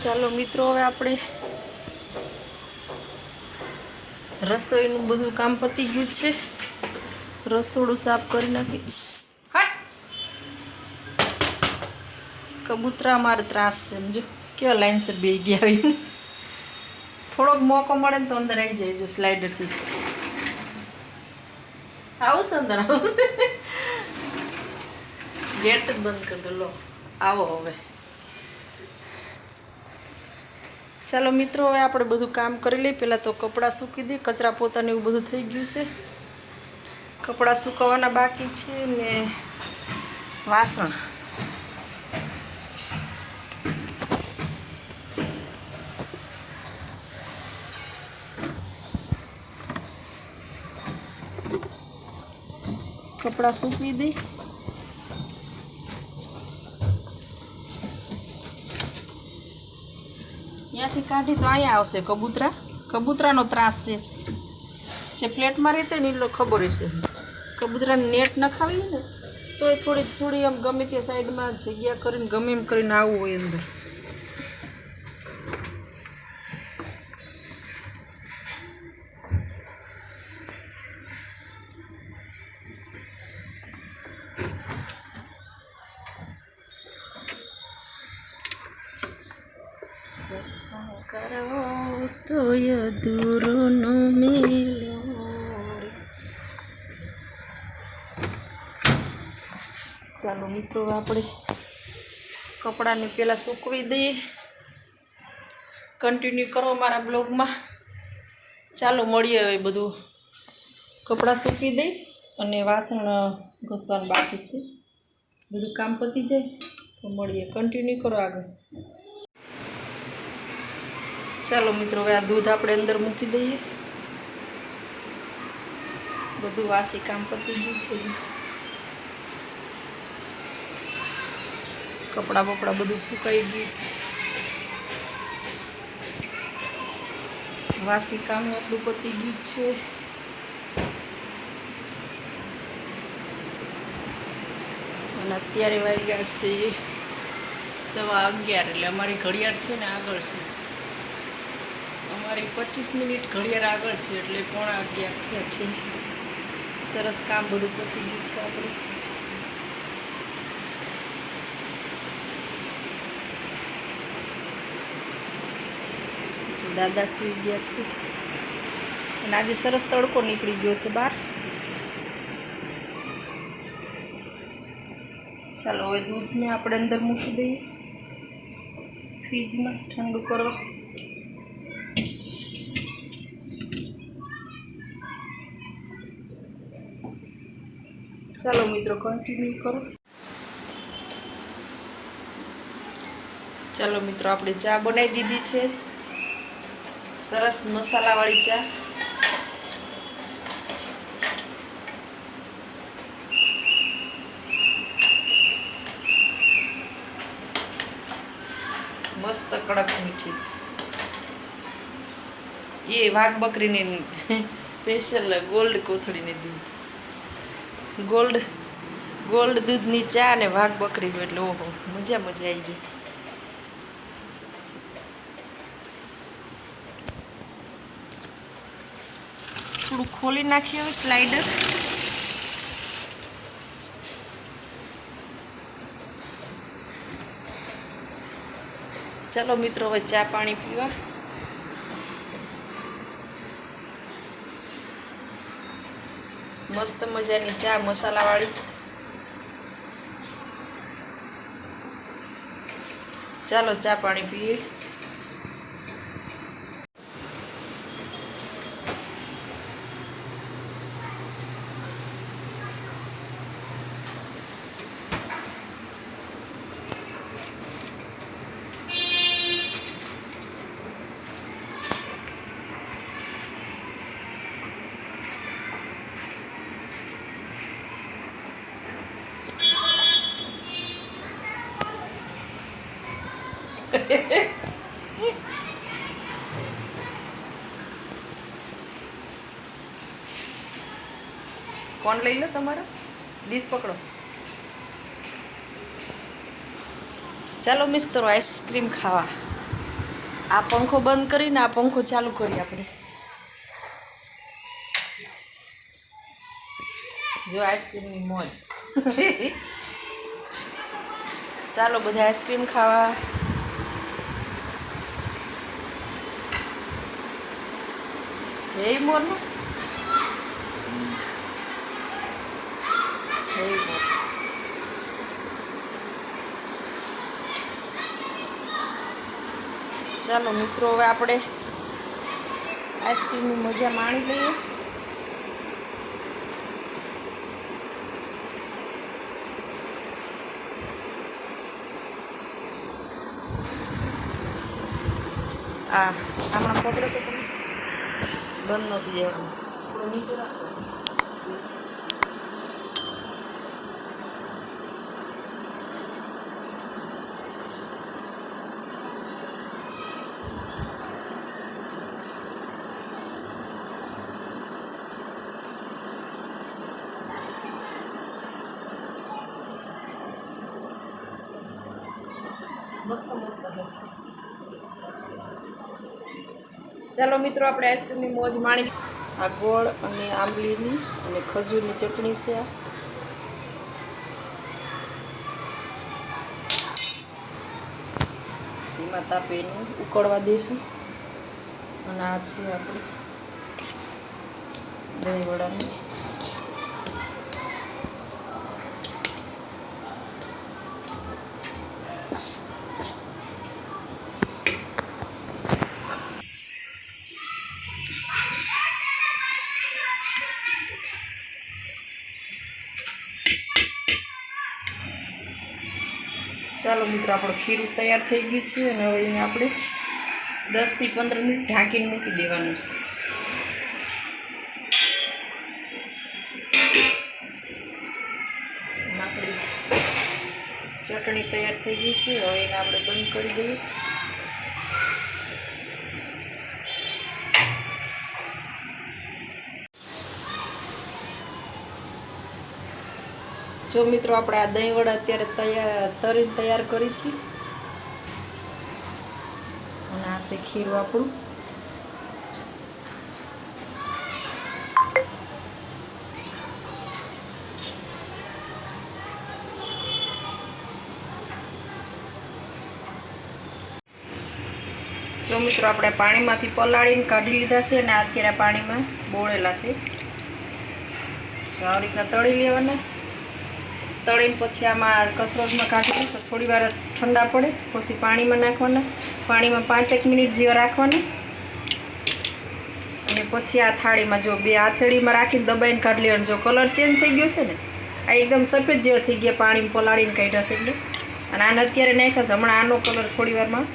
ચાલો મિત્રો, હવે આપણે રસોઈનું બધું કામ પતી ગયું છે. રસોડું સાફ કરી નાખી. હટ, કબૂતરા મારે ત્રાસ છે. સમજો કેવા લાઈનસર બે ગયા આવીને. થોડોક મોકો મળે ને તો અંદર આવી જાય. જો સ્લાઇડરથી આવશે અંદર, આવશે. ગેટ જ બંધ કરી દો. લો આવો હવે. ચાલો મિત્રો, હવે આપણે બધું કામ કરી લઈએ. પહેલાં તો કપડાં સૂકી દઈએ. કચરા પોતાને એવું બધું થઈ ગયું છે. કપડાં સૂકવવાના બાકી છે ને વાસણ. કપડાં સૂકવી દઈ. ત્યાંથી કાઢી તો અહીંયા આવશે કબૂતરા. કબૂતરાનો ત્રાસ છે. જે ફ્લેટમાં રહેતે ને એટલો ખબર હશે. કબૂતરાને નેટ નખાવીએ ને તો એ થોડી આમ ગમે ત્યાં સાઈડમાં જગ્યા કરીને ગમે એમ કરીને આવવું હોય અંદર. કરો તો અધૂરો ન મિલો. ચાલો મિત્રો, આપણે કપડાને પહેલાં સૂકવી દઈએ. કન્ટિન્યુ કરો મારા બ્લોગમાં. ચાલો મળીએ. હવે બધું કપડાં સૂકવી દઈ અને વાસણ ઘસવાનું બાકી છે. બધું કામ પતી જાય તો મળીએ. કન્ટિન્યુ કરો આગળ. ચાલો મિત્રો, હવે આ દૂધ આપણે અંદર મૂકી દઈએ. બધું વાસી કામ પતી ગયું છે. કપડાં બપડા બધું સુકાઈ ગયું. વાસી કામ આપણું પતી ગયું છે. અને અત્યારે વાગ્યા છે 11:15. એટલે અમારી ઘડિયાળ છે ને આગળ છે. અમારી 25 મિનિટ ઘડિયાળ આગળ છે. એટલે 11:15 થયા છે. સરસ કામ બધું પતી ગયું છે આપણે. દાદા સૂઈ ગયા છે અને આજે સરસ તડકો નીકળી ગયો છે બહાર. ચાલો હવે દૂધને આપણે અંદર મૂકી દઈએ ફ્રીજમાં ઠંડુ કરવા. ચાલો મિત્રો, કન્ટિન્યુ કરો. ચાલો મિત્રો, આપણે ચા બનાવી દીધી છે. સરસ મસાલાવાળી ચા. મસ્ત કડક મીઠી. એ વાઘ બકરીની સ્પેશિયલ ગોલ્ડ કોથળીની દૂધ. ગોલ્ડ દૂધની ચા ને વાઘ બકરીનું. એટલે ઓહો, મજા આવી જાય. થોડું ખોલી નાખીએ હવે સ્લાઇડર. ચાલો મિત્રો, હવે ચા પાણી પીવા. મસ્ત મજાની ચા મસાલાવાળી. ચાલો ચા પાણી પીએ. કોણ લઈ લો તમારા ડીશ પકડો. ચાલો મિત્રો આઈસ્ક્રીમ ખાવા. આ પંખો બંધ કરીને આ પંખો ચાલુ કરીએ આપણે. જો આઈસ્ક્રીમની મોજ. ચાલો બધા આઈસ્ક્રીમ ખાવા. હે મોરનું ચાલો મિત્રો, હવે આપણે આઈસ્ક્રીમની મજા માણી લઈએ. હમણાં પકડો તો તમે બંધ નથી જવાનું. થોડું નીચે રાખો. મસ્ત મસ્ત છે. ચાલો મિત્રો, આપણે આઈસ્ક્રીમની મોજ માણી. આ ગોળ અને આંબલીની અને ખજૂરની ચટણી છે. ધીમા તાપે એને ઉકળવા દઈશું. અને આ છે આપણી દહીંવડાની. ચાલો મિત્રો, આપણું ખીરું તૈયાર થઈ ગયું છે અને હવે એને આપણે 10 થી 15 મિનિટ ઢાંકીને મૂકી દેવાનું છે. આપણી ચટણી તૈયાર થઈ ગઈ છે. હવે એને આપણે બંધ કરી દઈએ. જો મિત્રો, આપણે આ દહીંવડા અત્યારે તૈયાર કરી છે. અને આ છે ખીરું આપણું. જો મિત્રો, આપણે પાણીમાંથી પલાળીને કાઢી લીધા છે અને અત્યારે પાણીમાં બોળેલા છે. જો આ રીતના તળી લેવાના. તળીને પછી આમાં કથરોટમાં કાઢી તો થોડી વાર ઠંડા પડે પછી પાણીમાં નાખવાના. પાણીમાં 5-1 મિનિટ જેવા રાખવાના. અને પછી આ થાળીમાં જો 2 હાથેળીમાં રાખીને દબાઈને કાઢી લેવાનું. જો કલર ચેન્જ થઈ ગયો છે ને, આ એકદમ સફેદ જેવો થઈ ગયા પાણીમાં પલાળીને કાઢ્યા છે એટલે. અને આને અત્યારે નાખ્યા છે. હમણાં આનો કલર થોડી વારમાં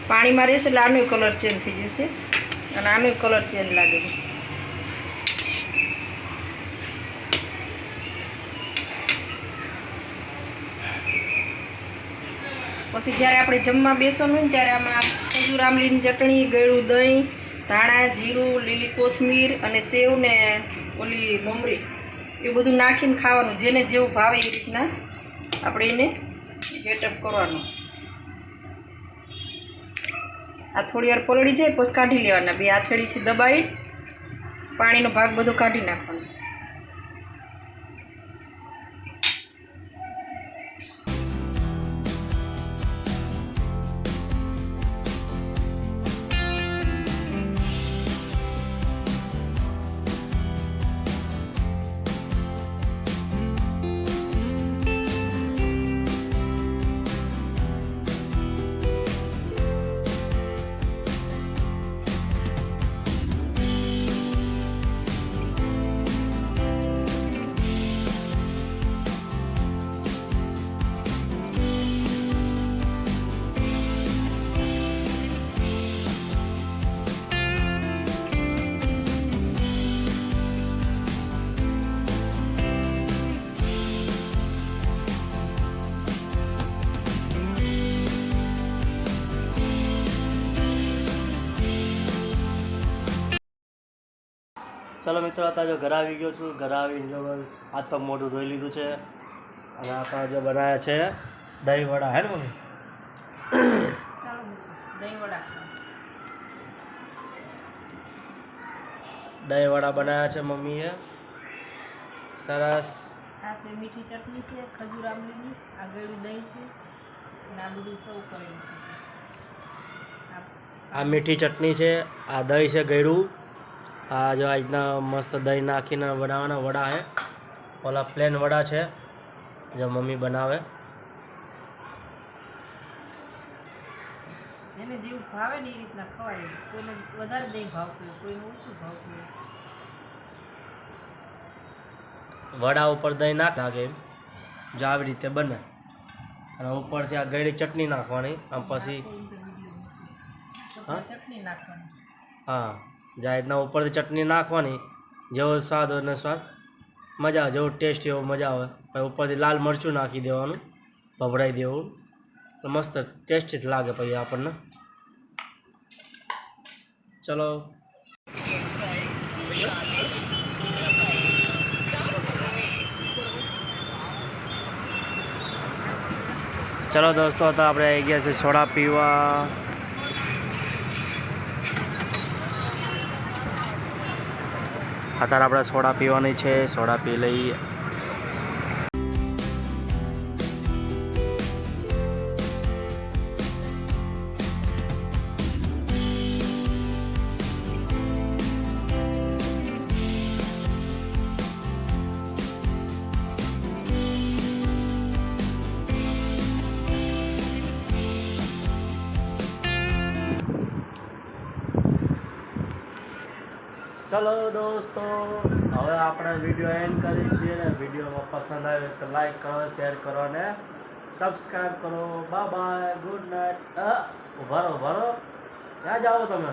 પાણીમાં રહેશે એટલે આનો કલર ચેન્જ થઈ જશે. અને આનો કલર ચેન્જ લાગે છે. પછી જ્યારે આપણે જમવા બેસવાનું હોય ને ત્યારે આમાં ખજૂર આંબલીની ચટણી, ગળ્યું દહીં, ધાણા, જીરું, લીલી કોથમીર અને સેવ ને ઓલી મમરી એ બધું નાખીને ખાવાનું. જેને જેવું ભાવે એ રીતના આપણે એને ગેટઅપ કરવાનું. આ થોડી વાર પલળી જાય પછી કાઢી લેવાના. 2 હાથેળીથી દબાવી પાણીનો ભાગ બધો કાઢી નાખવાનો. ચાલો મિત્રો, અત્યારે જો ઘરે આવી ગયો છું. ઘરે આવીને જો હાથ પગ મોઢું ધોઈ લીધું છે. અને આપણે જો બનાવ્યા છે દહીંવડા. હે ને મમ્મી? દહીંવડા દહીંવડા બનાવ્યા છે મમ્મીએ સરસ. આ છે મીઠી ચટણી છે ખજૂર આંબલીની, આ ગળ્યું દહીં છે અને આ બધું સર્વ કરેલું છે. આ મીઠી ચટણી છે, આ દહીં છે ગળ્યું, આ જો આ રીતના મસ્ત દહીં નાખીને બનાવવાના વડા છે. ઓલા પ્લેન વડા છે જો મમ્મી બનાવે. જેને જેવું ભાવે ને એ રીતના ખવાય. કોઈને વધારે દહીં ભાવતું હોય, કોઈને ઓછું ભાવતું હોય. વડા ઉપર દહીં નાખે જો આવી રીતે બને, અને ઉપરથી આ ગળી ચટણી નાખવાની. આમ પછી ચટણી નાખવાની. હા, જે આ રીતના ઉપરથી ચટણી નાખવાની, જેવો સ્વાદ હોય ને સ્વાદ મજા આવે, જેવો ટેસ્ટ એવો મજા આવે. પછી ઉપરથી લાલ મરચું નાખી દેવાનું, ભભરાઈ દેવું, તો મસ્ત ટેસ્ટી લાગે પછી આપણને. ચલો ચલો દોસ્તો, તો આપણે આવી ગયા છે સોડા પીવા. અત્યારે આપણે સોડા પીવાની છે, સોડા પી લઈએ. ચલો દોસ્તો, હવે આપણે વિડીયો એન્ડ કરીએ છીએ ને વિડીયોમાં પસંદ આવે તો લાઈક કરો, શેર કરો અને સબસ્ક્રાઈબ કરો. Bye bye, good night. ઉભારો ક્યાં જાઓ તમે?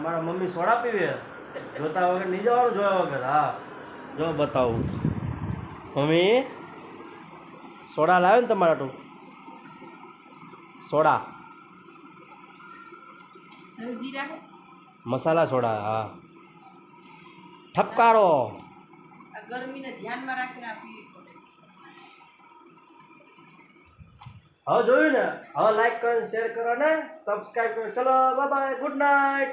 મારા મમ્મી સોડા પીવે, જોતા વગર નહીં જવાનું, જોયા વગર. હા જો બતાવું, મમ્મી સોડા લાવે ને તમારા તું સોડા જલજીરા હે મસાલા સોડા. હા, ઠપકારો. આ ગરમીને ધ્યાનમાં રાખીને આપી પડે. હવે જોયું ને, હવે લાઈક કરો, શેર કરો ને સબસ્ક્રાઈબ કરો. ચલો બાય બાય, ગુડ નાઇટ.